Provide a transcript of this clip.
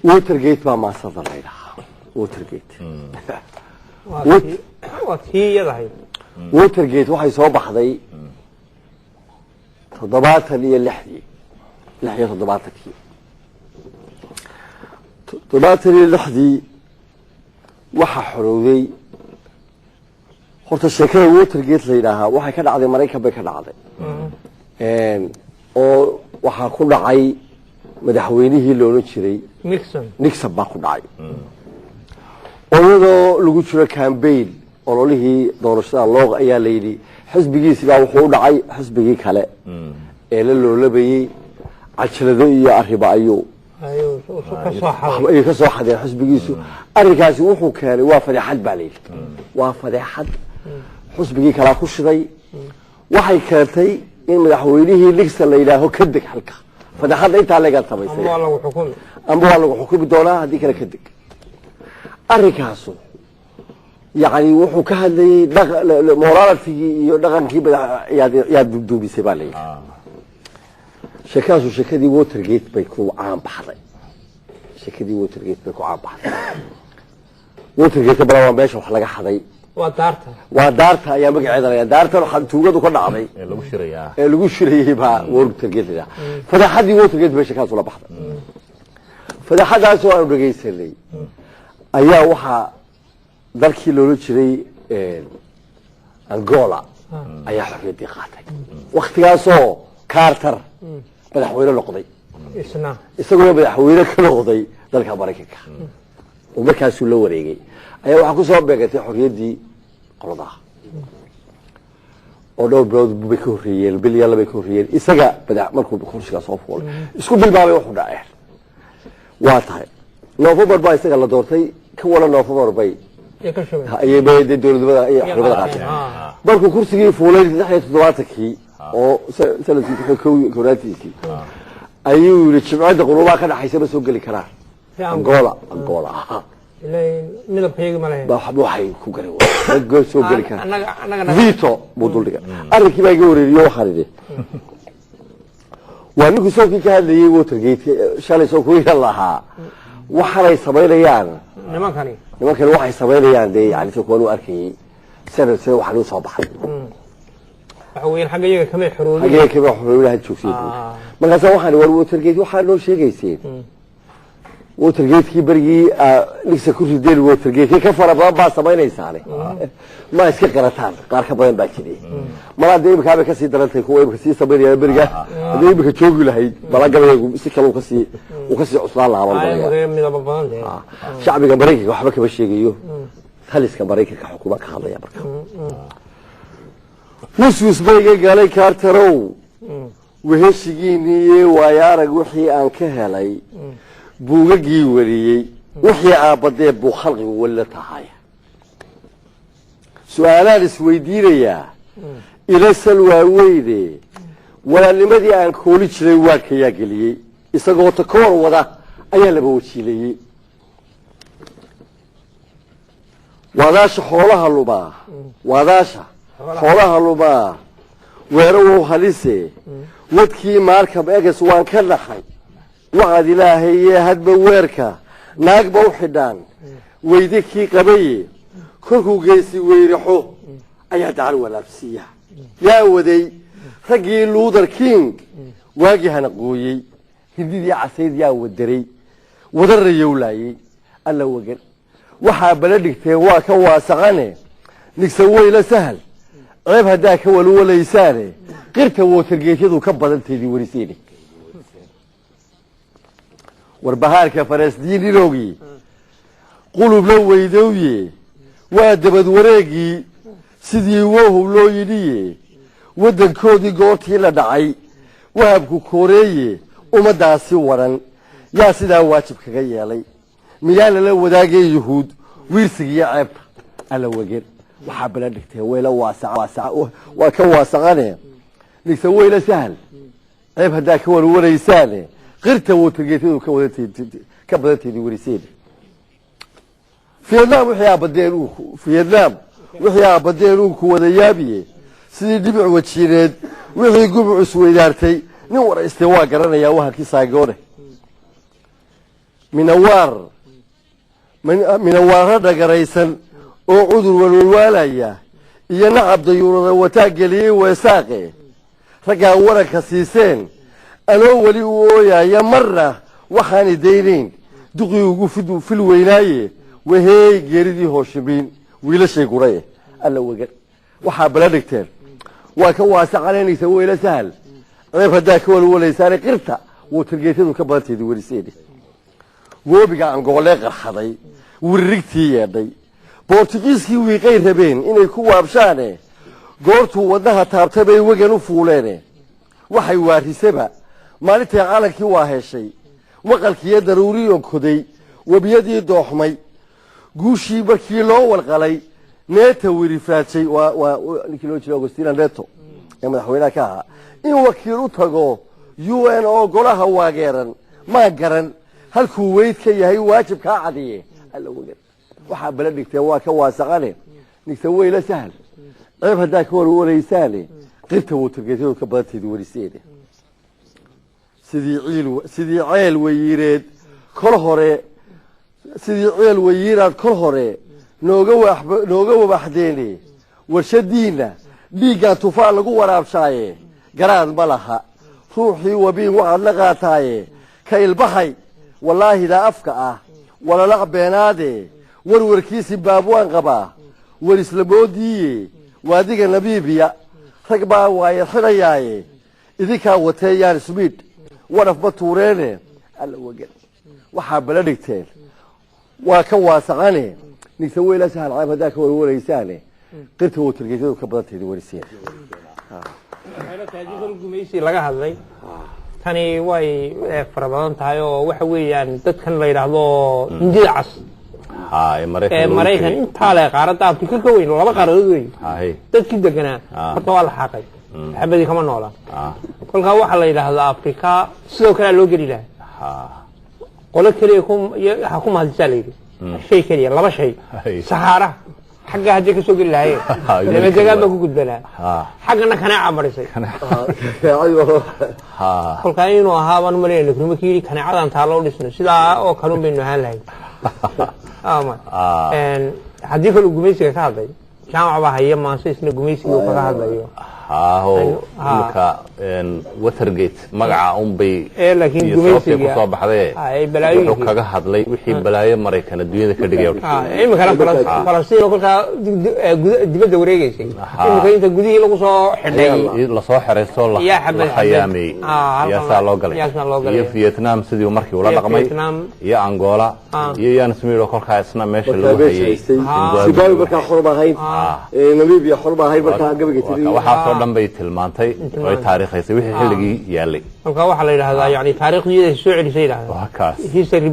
ووترجيت ما صدر ليلها ووترجيت وكي يضحي ووترجيت waxay soo baxday 76 لحية 76 waxa xorowday horta sheekada Watergate la yiraahdo waxay ka dhacday Mareykan bay ka dhacday oo waxa ku dhacay madaxweynihii loo jiray Nixon baa ku dhacay oo lagu jiro campaign ololihii doorashada loo ayaa leeydi xisbigiisa baa wuxuu dhacay xisbigii kale ee la loolabayay cajalado iyo arriba ayuu ka soo xaday xisbigiisu arrinkaasi wuxuu keenay waa fadeexad baa leeydi waa fadeexad xisbigii kala ku shiday waxay keentay in madaxweynihii Nixon la yiraahdo ka deg halka fadeexad inta laga tabaysay ama lagu xukumi doonaa hadii kale ka deg arrinkaasu يعني وحو كهدلي morality iyo dhaqankii yaa dubisay baa leeyahay shakaasu shakadii Watergate bay ku caan baxday shakadii Watergate bay ku caan baxday Watergate baa meesha wax laga xaday waa daarta ayaa magaceeda la daarta waxa tuugadu ka dhacday lagu shirayay baa Watergate fadaxadii Watergate bay shakaasu la baxday fadaxadaas oo aan dhageysanay ayaa waxa dalkii loo jiray Angola ayaa xorriyadii qaatay waqtigaas oo Carter madaxweyne noqday isagoo madaxweyne ka noqday dalka Mareykanka oo markaas uu la wareegay ayaa waxa ku soo beegatay xorriyadii qoladaha oo dhowr bilood buu ka horreeyay bilyan laba ka horreeyay isaga markuu kursiga soo fuulay isku bilbaabay wuxuu dhacay waa tahay November baa isaga la doortay ka wala November bay ayay bayday dawladda ay xorriyada qaatay markuu kursigii fuulay 76kii oo sanadkii kooraadkii ayuu jimcada quruuba ka dhaxaysa ma soo gali karaan Angola ilaa midabkayga ma lahayn waxay ku garay waa soo gali karaan vito buduldiga arrinkii baa wareeriyo xariiday waa ninkii soo ka hadlayay Watergate shalay soo ku yalaha waxay sameeyaan nimankani waxay sameeyaan yani soo kuwa arkay sanad waxa loo soo baxay waxaween xaqiiqada kama xoroolin xaqiiqada xoroolin joogsiin markaas waxaan war Watergate waxa loo sheegaysay Watergate barigii Nixon ku rideen Watergate ka farabadan baa sameeynaysaa ma iska qarataan qaar ka badan baa jiray mala deebka ka sii darantay kuwa ka sii sameeyay bariga deebka joogi lahayd bala gabaygu si kale uu ka sii cusbaan laaban shacbiga Mareykanka waxba kama sheegayo haliska Mareykanka xukuumadda ka hadlaya marka Musuus bayga galay Carterow weheshigiinii waayarag wixii aan ka helay buugagii wariyay wixii aabadee buu khalqigu wala tahay su'aalaad isweydiinaya ila salwa weyde walaalnimadii aan kooli jiray waa ka yaageliyay isagoo takoor wada ayaa laba wajiilayay wadaasha xoolaha lubaa weerow halise wadkii markab egas waan ka dhaxay وعد إلهي هاد بويركا ناقبا وحدان ويدكي قبي كركو قيسي ويرحو أيها دعالوا لابسية يا ودي رقي لودر كينج واجه نقوي هندي دي عسيد يا ودري ودر يولاي ألا وقر وحا بلدك تيواك واسغاني نكسوي لسهل عيب هداك ولا يساري قرت ووترقيت يدو كبض انتي دي ورسيني warbahaarka Falasdiiniloogi qulub la weydooyay waa dabad wareegi sidii wuu loo yidhi wadankoodii goortii la dhacay waabku koreeye umadaasi waran yaa sidaa waajib kaga yeelay miyaan la wadaagay yuhuud wiirsigiya ceeb ala wageer waxa bala dhigtay weela waasac waa ka waasaqane nigsa weela sahal ceeb hadaa ka warwaraysaane قرت Watergate ka badantii wariseen Vietnam wixii badeenu ku wada yaabiye sidii dhibic wajiireed wixii gubuc isweydaartay nin waraystay waa garanaya waxa ki saagoone minawaara dhagaraysan oo cudur walwalwaalaya iyo nacab dayuurada wataa geliyey weesaaqe raggaa waranka siiseen anoo weli u ooyaya marna waxaani daynayn duqii ugu fil weynaaye waheey geeridii hooshibiin wiilashay guraye alla wagan waxaa bala dhigteen waa ka waasacananaysa weyla sahal ceeb haddaa ka walwalaysaane qirta watergeetadu ka badanteedi weriseedi goobiga angoolee qarxaday wiririgtii yeedhay boortugiiskii wiiqay rabeen inay ku waabshaane goortuu wadnaha taabtay bay wegan u fuuleene waxay waarisaba maalintay calankii waa heshay waqalkiiyo daruuriyo koday webiyadii dooxmay guushii markii loo walqalay neeta wirifraajay waa ninkii loo jira Agostina Neto ee madaxweynaha ka ahaa in wakiil u tago UN oo golaha waageeran ma garan halkuu weyd ka yahay waajibka cadiye alla wagan waxa bala dhigtay waa ka waasaqane nigta weyla sahal ceeb hadaa ka warwaraysaane qirta watergeetadu ka badanteedi wariseede sidii ceel wayireed kol hore nooga wabaxdeene warshadiina dhiiggaa tufaan lagu waraabshaaye garaad ma laha ruuxii wabiin waxaad la qaataaye ka ilbahay wallaahi daa afka ah walalac beenaade warwarkiisi baabwaan qabaa warislamoodiiye waadiga nabiibiya rag baa waaye xidhayaaye idinkaa wateeyaan ismiidh wadhaf ma tuureene alla wagan waxaa bala dhigteen waa ka waasaqane nigta weyla sahal ceeb haddaa ka warwaraysaane qirta watergeetadu ka badanteedi wariseen gumaysi laga hadlay tani way fara badan tahay oo waxa weeyaan dadkan la yiraahdo hindida cas Mareykan inta la qaarada Afrika ka weyn laba qaaradood weyn dadkii deganaa horta waa la xaqay xabadii kama noola kolka waxa la yiraahdaa Afrika sidoo kale loo geli lahaa qolo kale ku mahadsanayay shay kaliya laba shay Sahara حاجة هذيك سوق الله هي لما جاء ما كنت بنا حاجة كنا عمرسي أيوه كل كائن وهذا نمرين لكن مكيري كنا عادة تعالوا لسنا سلا أو كانوا بينه هلاي ما إن هذيك الجميسي كهذا كان عبها هي ما سيسنا جميسي وكهذا أيوه هو مكا إن وترجيت مجا بي لكن جميسي كصاب حذاء بلاي وكذا هذلي وحي بلاي مريكان الدنيا كدقيقة مكان فلسطين وكل دبل دوري شيء مكان أنت جودي لو صار حدي لا صار حريص الله يا حبيبي حيامي يا سالوغلي يا فيتنام سيدي ومركي ولا رقمي يا أنغولا يا نسميرو كل خاصنا ماشي اللي هي سيباوي بكا حربة هاي نميبيا حربة هاي بكا قبل كتير دم بيتلمانتي وي تاريخيسي وحي خلقي يالي halka waxa la yiraahdaa yani taariikhdii soo celisay